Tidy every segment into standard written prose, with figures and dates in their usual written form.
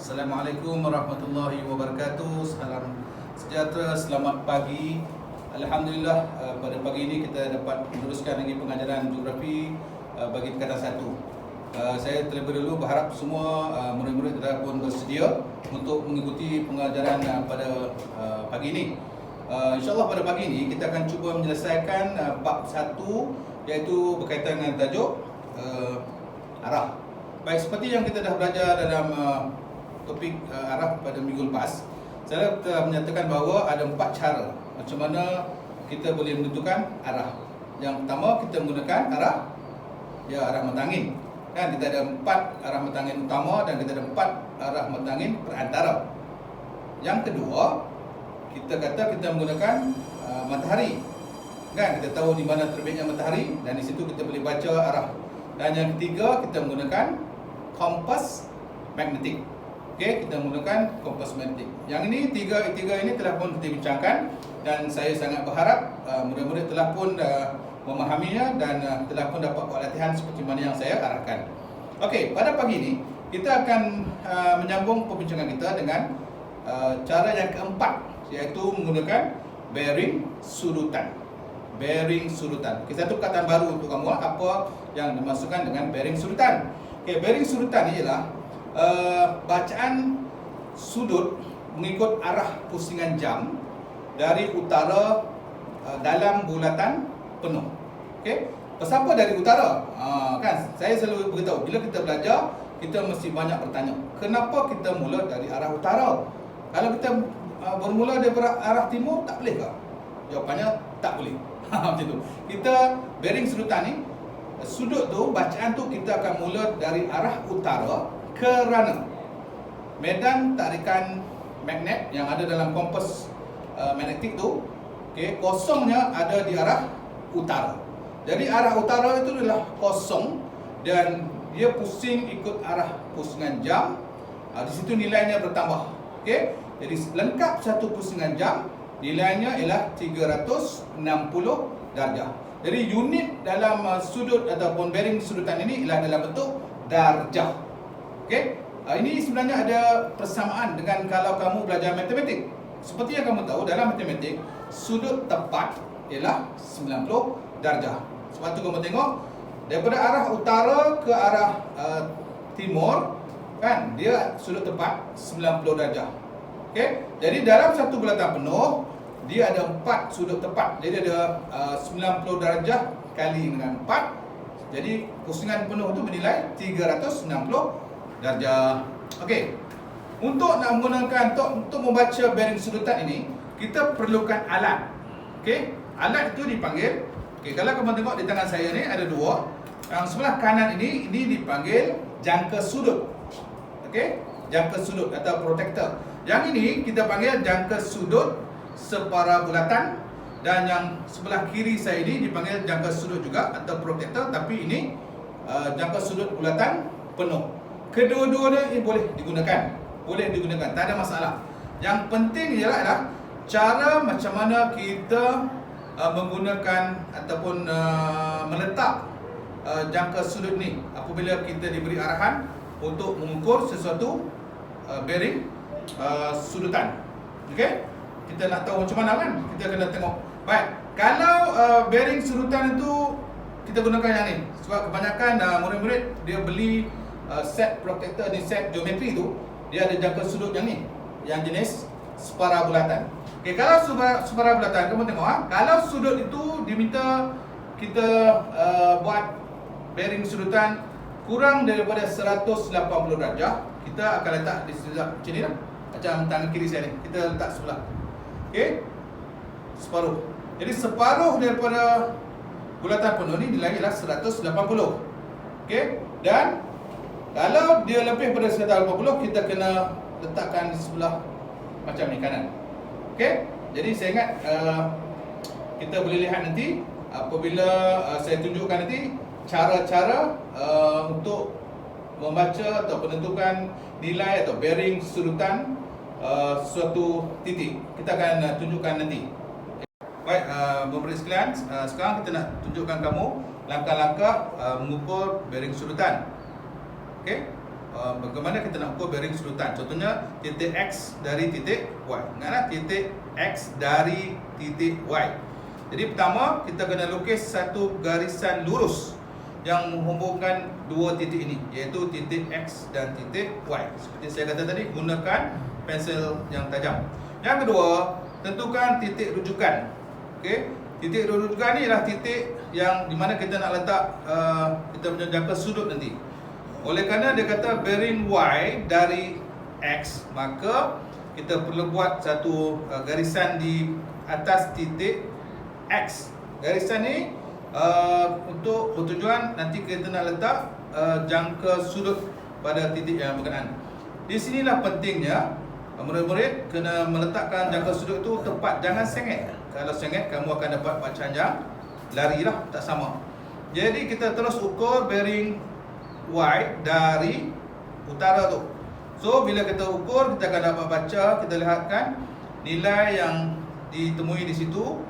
Assalamualaikum warahmatullahi wabarakatuh. Salam sejahtera, selamat pagi. Alhamdulillah, pada pagi ini kita dapat meneruskan lagi pengajaran geografi bagi tingkatan 1. Saya terlebih dahulu berharap semua murid-murid telah pun bersedia untuk mengikuti pengajaran pada pagi ini. InsyaAllah pada pagi ini kita akan cuba menyelesaikan bab 1, iaitu berkaitan dengan tajuk arah. Baik, seperti yang kita dah belajar dalam topik arah pada minggu lepas, saya telah menyatakan bahawa ada 4 cara macam mana kita boleh menentukan arah. Yang pertama, kita menggunakan arah mata angin. Kan kita ada 4 arah mata angin utama dan kita ada 4 arah mata angin perantara. Yang kedua, kita kata kita menggunakan matahari. Kan kita tahu di mana terbitnya matahari dan di situ kita boleh baca arah. Dan yang ketiga, kita menggunakan kompas magnetik. Okey, kita menggunakan kompas magnetik. Yang ini tiga ini telah pun kita bincangkan dan saya sangat berharap murid-murid telah pun memahaminya dan telah pun dapat buat latihan seperti mana yang saya arahkan. Okey, pada pagi ini kita akan menyambung perbincangan kita dengan cara yang keempat, iaitu menggunakan bearing sudutan. Bearing sudutan. Okey, satu perkataan baru untuk kamu, apa yang dimaksudkan dengan bearing sudutan. Okey, bearing sudutan ni ialah bacaan sudut mengikut arah pusingan jam dari utara dalam bulatan penuh. Okey, kenapa dari utara? Kan saya selalu beritahu, bila kita belajar kita mesti banyak bertanya, kenapa kita mula dari arah utara? Kalau kita bermula daripada arah timur, tak boleh ke? Jawapannya tak boleh. Macam tu. Kita bearing sudutan ni, sudut tu, bacaan tu kita akan mula dari arah utara kerana medan tarikan magnet yang ada dalam kompas magnetik tu, okey, kosongnya ada di arah utara. Jadi arah utara itu adalah kosong dan dia pusing ikut arah pusingan jam. Di situ nilainya bertambah. Okey, jadi lengkap satu pusingan jam nilainya ialah 360 darjah. Jadi unit dalam sudut ataupun bearing sudutan ini ialah dalam bentuk darjah. Okey, ini sebenarnya ada persamaan dengan kalau kamu belajar matematik. Seperti yang kamu tahu, dalam matematik sudut tepat ialah 90 darjah. Sebab tu kamu tengok daripada arah utara ke arah timur, kan, dia sudut tepat 90 darjah. Okey, jadi dalam satu bulatan penuh dia ada 4 sudut tepat. Jadi ada 90 darjah kali dengan 4. Jadi pusingan penuh itu bernilai 360 darjah. Okey. Untuk nak menggunakan untuk membaca bearing sudutan ini, kita perlukan alat. Okey. Alat itu dipanggil, okey, kalau kamu tengok di tangan saya ni ada 2. Yang sebelah kanan ini dipanggil jangka sudut. Okey, jangka sudut atau protektor. Yang ini kita panggil jangka sudut separabulatan dan yang sebelah kiri saya ini dipanggil jangka sudut juga atau protektor, tapi ini jangka sudut bulatan penuh. Kedua-duanya ini boleh digunakan, tak ada masalah. Yang penting ialah cara macam mana kita menggunakan ataupun meletak jangka sudut ni apabila kita diberi arahan untuk mengukur sesuatu bearing sudutan. Okey, kita nak tahu macam mana kan, kita kena tengok. Baik, kalau bearing sudutan itu kita gunakan yang ni, sebab kebanyakan murid-murid dia beli set protektor ni, set geometri tu, dia ada jangka sudut yang ni, yang jenis separabulatan. Okey, kalau separabulatan kamu tengok, kalau sudut itu diminta kita buat bearing sudutan kurang daripada 180 darjah, kita akan letak di sebelah macam ni lah. Macam tangan kiri saya ni, kita letak sebelah. Okey, separuh. Jadi separuh daripada bulatan penuh ni nilainya adalah 180. Okey, dan kalau dia lebih pada 180, kita kena letakkan di sebelah macam ni, kanan. Okey, jadi saya ingat kita boleh lihat nanti apabila saya tunjukkan nanti cara-cara untuk membaca atau penentukan nilai atau bearing sudutan suatu titik. Kita akan tunjukkan nanti. Baik, murid sekalian, sekarang kita nak tunjukkan kamu langkah-langkah mengukur bearing sudutan. Okey. bagaimana kita nak ukur bearing sudutan. Contohnya titik X dari titik Y. Ingatlah, titik X dari titik Y. Jadi pertama kita kena lukis satu garisan lurus yang menghubungkan dua titik ini, iaitu titik X dan titik Y. Seperti saya kata tadi, gunakan pensel yang tajam. Yang kedua, tentukan titik rujukan. Okey, titik rujukan ni ialah titik yang di mana kita nak letak kita punya jangka sudut nanti. Oleh kerana dia kata bearing Y dari X, maka kita perlu buat satu garisan di atas titik X. Garisan ni untuk bertujuan nanti kita nak letak jangka sudut pada titik yang berkenaan. Di sinilah pentingnya murid-murid kena meletakkan jangka sudut itu tepat, jangan sengit. Kalau sengit, kamu akan dapat bacaan yang larilah, tak sama. Jadi kita terus ukur bearing Y dari utara tu. So bila kita ukur, kita akan dapat baca, kita lihatkan nilai yang ditemui di situ,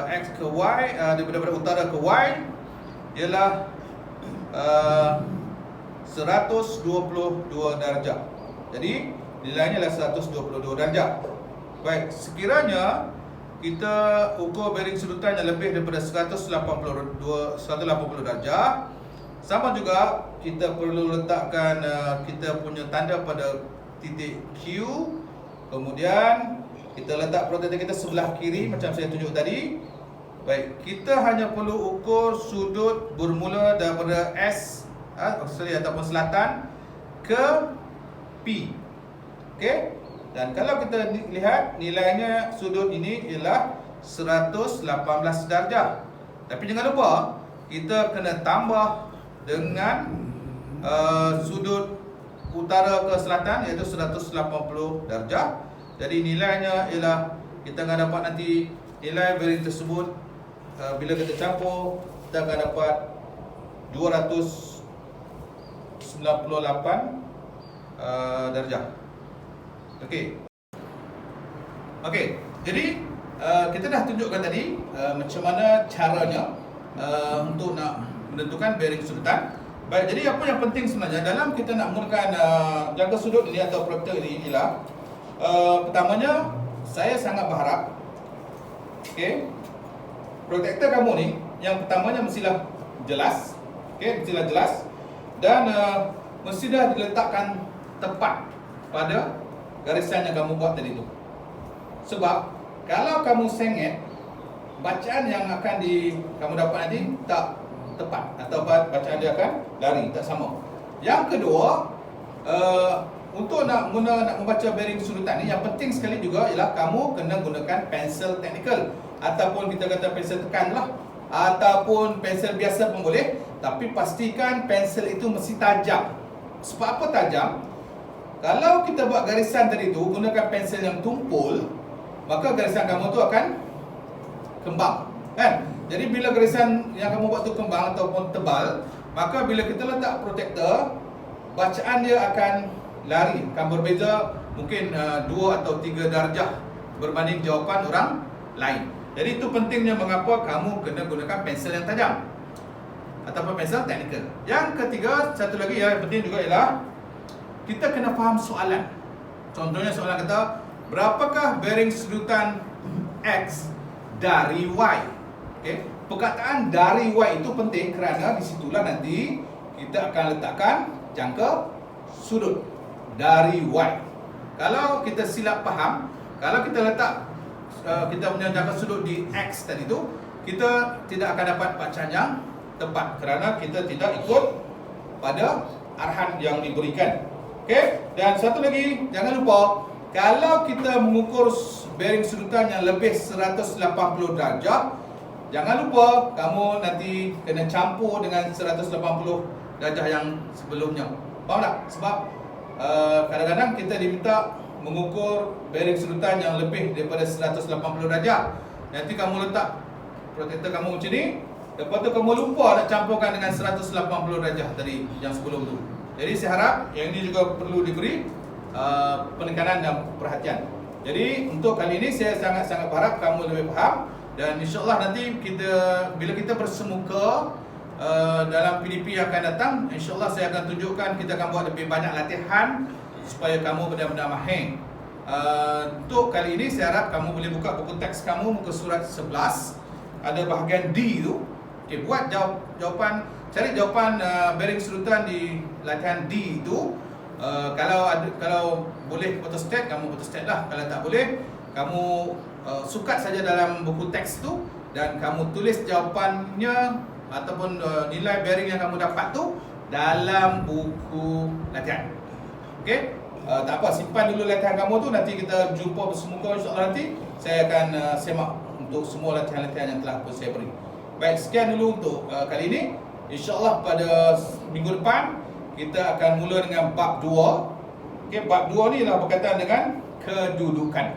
X ke Y, daripada utara ke Y ialah 122 darjah. Jadi nilainya adalah 122 darjah. Baik, sekiranya kita ukur bearing sudutan yang lebih daripada 180 darjah, sama juga kita perlu letakkan kita punya tanda pada titik Q. Kemudian kita letak protektor kita sebelah kiri macam saya tunjuk tadi. Baik, kita hanya perlu ukur sudut bermula daripada S ataupun selatan ke P. Okey. Dan kalau kita lihat nilainya sudut ini ialah 118 darjah. Tapi jangan lupa kita kena tambah dengan sudut utara ke selatan, iaitu 180 darjah. Jadi nilainya ialah, kita akan dapat nanti nilai bearing tersebut bila kita campur, kita akan dapat 298 darjah. Okey. Jadi kita dah tunjukkan tadi macam mana caranya untuk nak menentukan bearing sudutan. Baik, jadi apa yang penting sebenarnya dalam kita nak menggunakan jangka sudut ini atau protektor ini ialah pertamanya, saya sangat berharap protektor kamu ni yang pertamanya mestilah jelas, mestilah jelas, dan mesti dah diletakkan tepat pada garisan yang kamu buat tadi tu. Sebab kalau kamu sengit, bacaan yang akan kamu dapat nanti tak tepat, atau bacaan dia akan lari, tak sama. Yang kedua, untuk nak membaca bearing sudutan ni, yang penting sekali juga ialah kamu kena gunakan pensel teknikal, ataupun kita kata pensel tekan lah, ataupun pensel biasa pun boleh. Tapi pastikan pensel itu mesti tajam. Sebab apa tajam? Kalau kita buat garisan tadi tu gunakan pensel yang tumpul, maka garisan kamu tu akan kembang, kan? Jadi bila garisan yang kamu buat tu kembang ataupun tebal, maka bila kita letak protektor, bacaan dia akan lari, akan berbeza mungkin 2 atau 3 darjah berbanding jawapan orang lain. Jadi itu pentingnya mengapa kamu kena gunakan pensel yang tajam ataupun pensel teknikal. Yang ketiga, satu lagi yang penting juga ialah kita kena faham soalan. Contohnya soalan kata, berapakah bearing sudutan X dari Y? Perkataan dari Y itu penting kerana di situlah nanti kita akan letakkan jangka sudut dari Y. Kalau kita silap faham, kalau kita letak kita punya jangka sudut di X tadi tu, kita tidak akan dapat bacaan yang tepat kerana kita tidak ikut pada arahan yang diberikan. Dan satu lagi, jangan lupa, kalau kita mengukur bearing sudutan yang lebih 180 darjah, jangan lupa kamu nanti kena campur dengan 180 darjah yang sebelumnya. Faham tak? Sebab kadang-kadang kita diminta mengukur bearing sudutan yang lebih daripada 180 darjah. Nanti kamu letak protektor kamu macam ni, lepas tu kamu lupa nak campurkan dengan 180 darjah tadi yang sebelum tu. Jadi saya harap yang ini juga perlu diberi penekanan dan perhatian. Jadi untuk kali ini saya sangat-sangat berharap kamu lebih faham, dan insya-Allah nanti bila kita bersemuka dalam PDP yang akan datang, insyaAllah saya akan tunjukkan, kita akan buat lebih banyak latihan supaya kamu benar-benar mahir. Untuk kali ini saya harap kamu boleh buka buku teks kamu, muka surat 11, ada bahagian D tu. Okay, buat jawapan, cari jawapan bearing serutan di latihan D tu. Kalau boleh photostat, kamu photostat lah. Kalau tak boleh, kamu sukat saja dalam buku teks tu dan kamu tulis jawapannya ataupun nilai bearing yang kamu dapat tu dalam buku latihan. Okey? Tak apa, simpan dulu latihan kamu tu, nanti kita jumpa bersemuka insya-Allah nanti. Saya akan semak untuk semua latihan-latihan yang telah saya beri. Baik, sekian dulu untuk kali ini. InsyaAllah pada minggu depan kita akan mula dengan bab 2. Okey, bab 2 ni ialah berkaitan dengan kedudukan.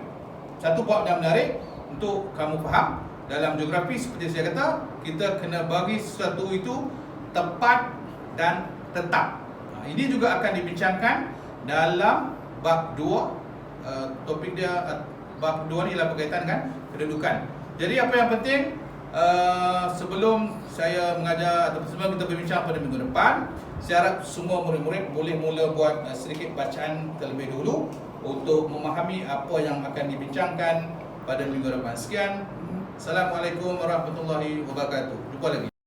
Satu bab yang menarik untuk kamu faham. Dalam geografi seperti saya kata, kita kena bagi sesuatu itu tepat dan tetap. Ini juga akan dibincangkan dalam bab 2. Topik dia bab 2 ni ialah berkaitan dengan kedudukan. Jadi apa yang penting, sebelum saya mengajar atau sebelum kita berbincang pada minggu depan, saya harap semua murid-murid boleh mula buat sedikit bacaan terlebih dahulu untuk memahami apa yang akan dibincangkan pada minggu depan. Sekian. Assalamualaikum warahmatullahi wabarakatuh. Jumpa lagi.